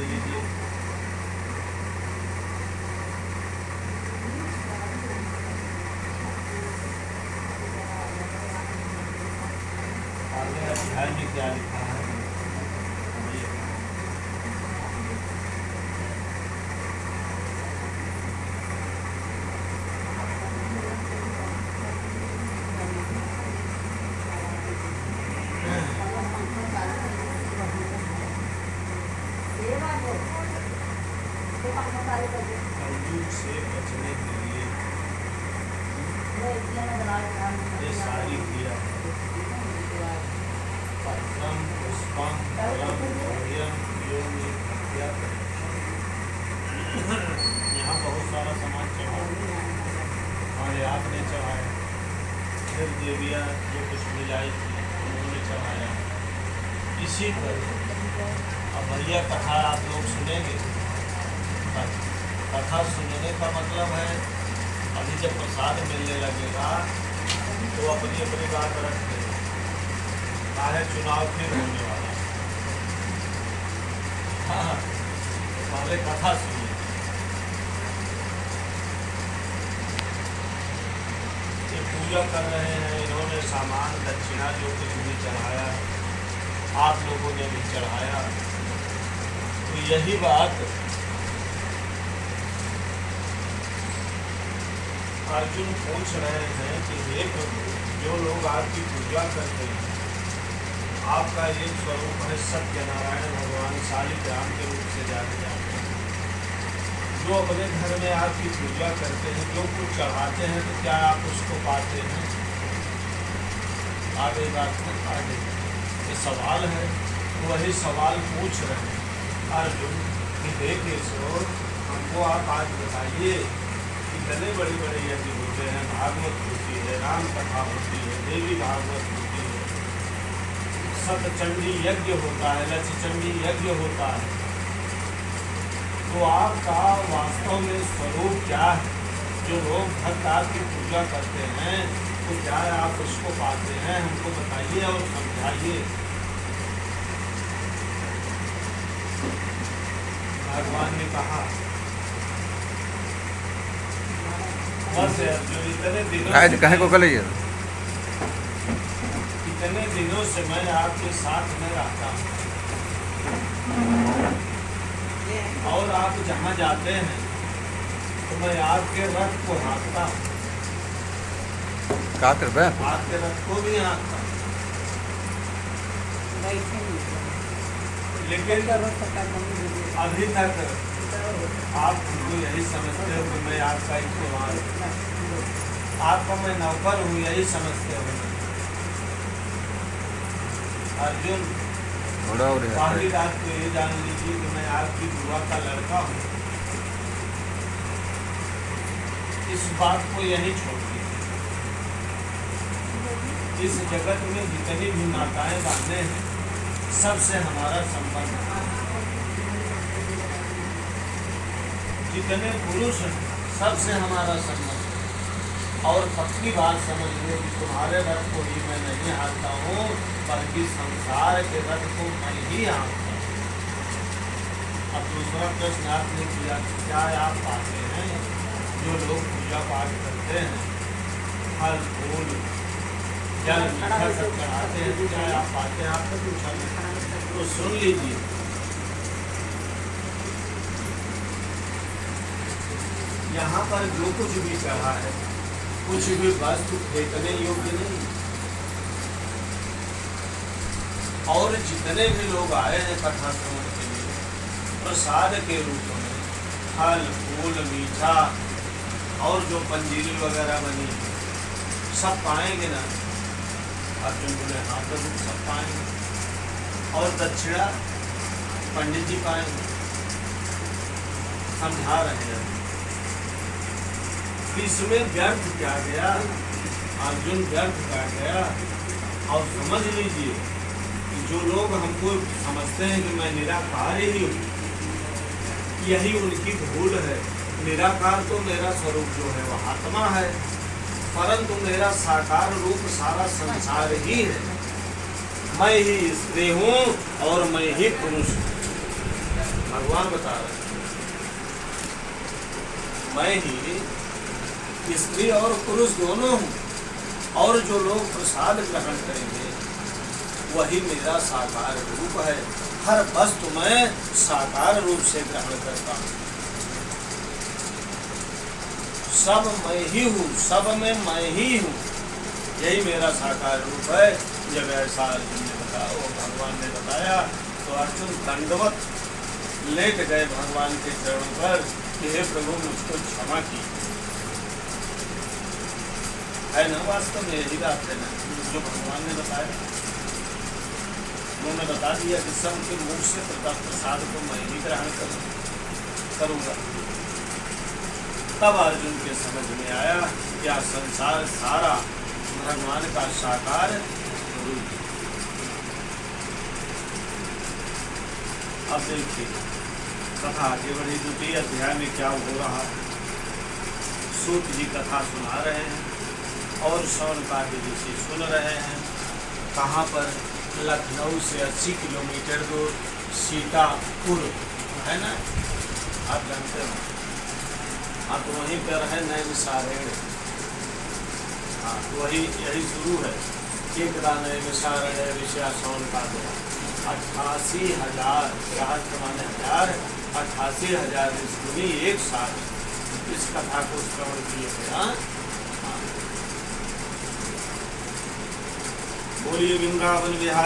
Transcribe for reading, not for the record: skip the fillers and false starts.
दे लीजिए। आगे अध्याय में क्या लिखा है? कलयुग से बचने के लिए ये सारी क्रिया पत्रम पुष्पम फलम भोज्यम योनि इत्यादि। यहाँ बहुत सारा सामान चढ़ा, हमारे आपने चढ़ाया, फिर देवियाँ जो कुछ मिलाई थी उन्होंने चढ़ाया। इसी पर अब भैया कथा आप लोग सुनेंगे। कथा सुनने का मतलब है अभी जब प्रसाद मिलने लगेगा तो अपनी अपनी बात रख देगा। चाहे चुनाव फिर होने वाला, हाँ, पहले कथा सुनिए। ये पूजा कर रहे हैं, इन्होंने सामान दक्षिणा जो कुछ भी चढ़ाया, आप लोगों ने भी चढ़ाया। तो यही बात अर्जुन पूछ रहे हैं कि हे प्रभु, जो लोग आपकी पूजा करते हैं, आपका एक स्वरूप है सत्य नारायण भगवान शालिग्राम के रूप से जाने जाते हैं। जो अपने घर में आपकी पूजा करते हैं, जो कुछ चढ़ाते हैं, तो क्या आप उसको पाते हैं? आगे बात में आगे ये सवाल है, वही सवाल पूछ रहे हैं अर्जुन कि देखिए सो, हमको आप आज बताइए, इतने बड़े बड़े यज्ञ होते हैं, भागवत होती है, राम कथा होती है, देवी भागवत होती है, सतचंडी यज्ञ होता है, लक्षचंडी यज्ञ होता है, तो आपका वास्तव में स्वरूप क्या है? जो लोग भक्त आपकी पूजा करते हैं, तो क्या आप उसको पाते हैं? हमको बताइए और समझाइए। भगवान ने कहा बस जो इतने दिनों से मैं आपके साथ में रहता हूँ, और आप जहाँ जाते हैं तो मैं आपके रथ को हाँकता हूँ, आपके रथ को भी हाँकता हूँ। लेकिन अभी तक आप हमको यही समझते हो कि मैं आपका एक कुमार हूँ, आपका मैं नौकर हूँ, यही समझते हो। अर्जुन, पहली बात तो ये जान लीजिए कि मैं आपकी बुआ का लड़का हूँ। इस बात को यही छोड़ दीजिए। इस जगत में जितनी भी माताएं बहनें हैं, सबसे हमारा संबंध है। जितने पुरुष हैं, सबसे हमारा संबंध है। और पक्की बात समझ लो कि तुम्हारे रथ को ही मैं नहीं हाँकता हूँ, बल्कि संसार के रथ को मैं ही हाँकता हूँ। अब दूसरा प्रश्न आपने किया कि क्या आप पाते हैं? जो लोग पूजा पाठ करते हैं, फल फूल जल मीठा सब चढ़ाते हैं, क्या आप पाते हैं? आपने पूछा, तो सुन लीजिए। यहाँ पर जो कुछ भी चढ़ा है, कुछ भी वस्तु फेंकने योग्य नहीं। और जितने भी लोग आए हैं कथा श्रवण के लिए, प्रसाद के रूप में फल फूल मीठा और जो पंजीरी वगैरह बनी सब पाएंगे ना? अर्जुन बोले हाँ प्रभु, सब पाएंगे। और दक्षिणा पंडित जी पाएंगे। समझा रहे हैं इसमें व्यर्थ क्या गया? अर्जुन व्यर्थ क्या गया? और समझ लीजिए कि जो लोग हमको समझते हैं कि मैं निराकार ही हूँ, यही उनकी भूल है। निराकार तो मेरा स्वरूप जो है वह आत्मा है, परंतु मेरा साकार रूप सारा संसार ही है। मैं ही स्त्री हूँ और मैं ही पुरुष हूँ। भगवान बता रहे हैं, मैं ही स्त्री और पुरुष दोनों हूँ, और जो लोग प्रसाद ग्रहण करेंगे वही मेरा साकार रूप है। हर वस्तु मैं साकार रूप से ग्रहण करता हूँ। सब मैं ही हूँ, सब में मैं ही हूँ, यही मेरा साकार रूप है। जब ऐसा अर्जुन ने बताया, वो भगवान ने बताया, तो अर्जुन दंडवत लेट गए भगवान के चरणों पर कि हे प्रभु मुझको क्षमा की। है ना, वास्तव में यही बात है ना जो भगवान ने बताया। उन्होंने बता दिया कि सबके मुख से प्रसाद को मैं ही ग्रहण करूँगा। तब अर्जुन के समझ में आया क्या संसार सारा भगवान का साकार रूप। अब देखिए कथा आगे बढ़ी। द्वितीय अध्याय में क्या हो रहा है, सूत जी कथा सुना रहे हैं और शौनकादि ऋषि सुन रहे हैं। कहाँ पर? लखनऊ से 80 किलोमीटर दूर सीतापुर है ना, आप जानते हो। हाँ, तो वहीं पर है नैमिषारण्य। हाँ, वही यही शुरू है। एकदा नैमिषारण्य ऋषिया शौनकादि 88,000 माने 88,000 ऋषि एक साथ इस कथा को श्रवण किए थे। हाँ, बोलिए वृंदावन विहार।